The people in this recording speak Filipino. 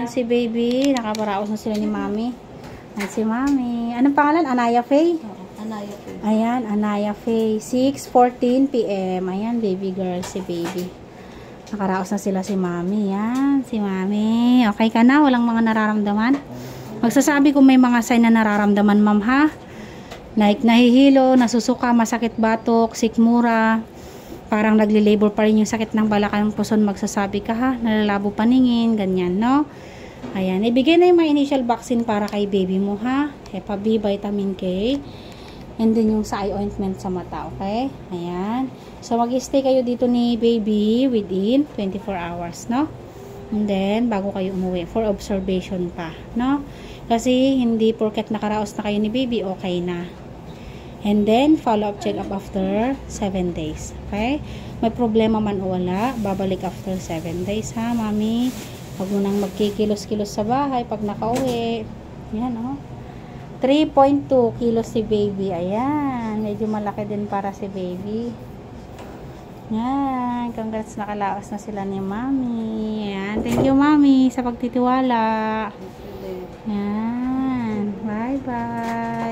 si baby. Nakaparaos na sila ni mami. Ayan si mami. Anong pangalan? Anaya Faye? Oo, Anaya Faye. Ayan, Anaya Faye. 6:14 p.m. Ayan, baby girl, si baby. Nakaraos na sila si mami. Yan, si mami. Okay ka na? Walang mga nararamdaman? Magsasabi kung may mga sign na nararamdaman, ma'am, ha? Like, nahihilo, nasusuka, masakit batok, sikmura, parang nagli-labor pa rin yung sakit ng balakang puson, magsasabi ka, ha? Nalalabo paningin, ganyan, no? Ayan, ibigay na yung mga initial vaccine para kay baby mo, ha? Hepa B, vitamin K, and then yung sa eye ointment sa mata, okay? Ayan. So, mag-stay kayo dito ni baby within 24 hours, no? And then, bago kayo umuwi, for observation pa, no? Kasi, hindi porket nakaraos na kayo ni baby, okay na. And then, follow-up check-up after 7 days, okay? May problema man o wala, babalik after 7 days, ha, mami? Huwag mo nang magkikilos-kilos sa bahay pag nakauwi. Yan, oh. 3.2 kilos si baby. Ayan. Medyo malaki din para si baby. Yan. Congrats, nakalaos na sila ni mami. Ayan. Thank you, mami, sa pagtitiwala. Yan. Bye-bye.